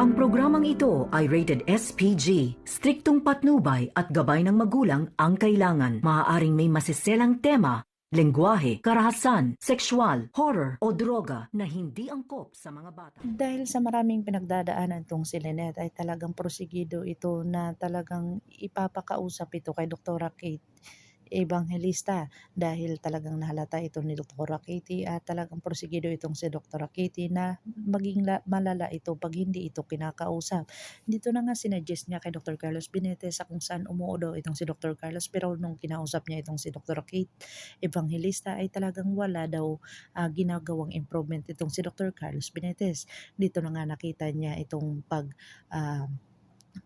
Ang programang ito ay rated SPG. Striktong patnubay at gabay ng magulang ang kailangan. Maaaring may masiselang tema, lengguwahe, karahasan, sexual, horror o droga na hindi angkop sa mga bata. Dahil sa maraming pinagdadaanan 'tong si Lynette ay talagang prosigido ito na talagang ipapakausap ito kay Doktora Kate Evangelista dahil talagang nahalata ito ni Doktora Katie at talagang prosigido itong si Doktora Katie na maging malala ito pag hindi ito kinakausap. Dito na nga sinuggest niya kay Dr. Carlos Benitez sa kung saan umuo daw itong si Dr. Carlos pero nung kinausap niya itong si Doktora Kate Evangelista ay talagang wala daw ginagawang improvement itong si Dr. Carlos Benitez. Dito na nga nakita niya itong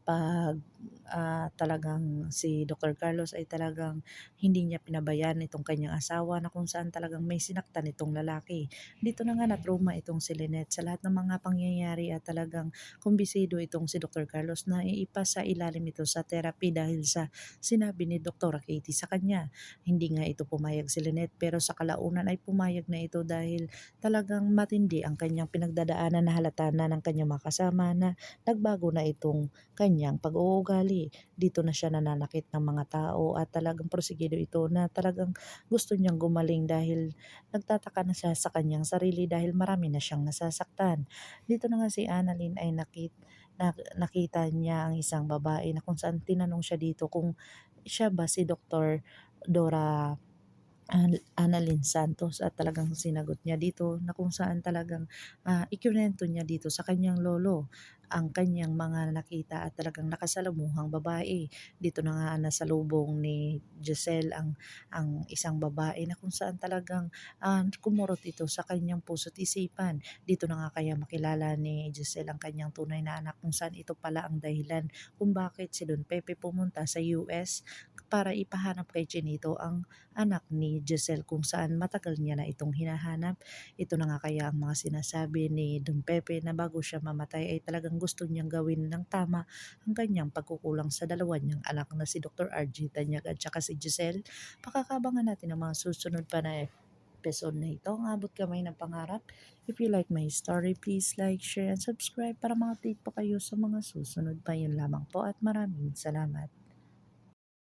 ah, talagang si Dr. Carlos ay talagang hindi niya pinabayaan itong kanyang asawa na kung saan talagang may sinaktan itong lalaki. Dito na nga na-trauma itong si Lynette sa lahat ng mga pangyayari at talagang kumbisido itong si Dr. Carlos na iipasa ilalim ito sa therapy dahil sa sinabi ni Dr. Katie sa kanya. Hindi nga ito pumayag si Lynette pero sa kalaunan ay pumayag na ito dahil talagang matindi ang kanyang pinagdadaanan na halata na ng kanyang mga kasama na nagbago na itong kanyang pag-uugali. Dito na siya nananakit ng mga tao at talagang prosigido ito na talagang gusto niyang gumaling dahil nagtataka na siya sa kanyang sarili dahil marami na siyang nasasaktan. Dito na nga si Annalyn ay nakita niya ang isang babae na kung saan tinanong siya dito kung siya ba si Dr. Dora Annalyn Santos at talagang sinagot niya dito na kung saan talagang ikinuwento niya dito sa kanyang lolo ang kanyang mga nakita at talagang nakasalamuhang babae. Dito na nga nasalubong ni Giselle ang isang babae na kung saan talagang kumurot ito sa kanyang puso't isipan. Dito na nga kaya makilala ni Giselle ang kanyang tunay na anak kung saan ito pala ang dahilan kung bakit si Don Pepe pumunta sa US para ipahanap kay Chinito ang anak ni Giselle kung saan matagal niya na itong hinahanap. Ito na nga kaya ang mga sinasabi ni Don Pepe na bago siya mamatay ay talagang gusto niyang gawin ng tama ang kanyang pagkukulang sa dalawa niyang anak na si Dr. RG Tanyag at saka si Giselle. Pakakabangan natin ang mga susunod pa na episode na ito. Ang abot kamay ng pangarap. If you like my story, please like, share, and subscribe para ma-update po kayo sa mga susunod pa. Yun lamang po at maraming salamat.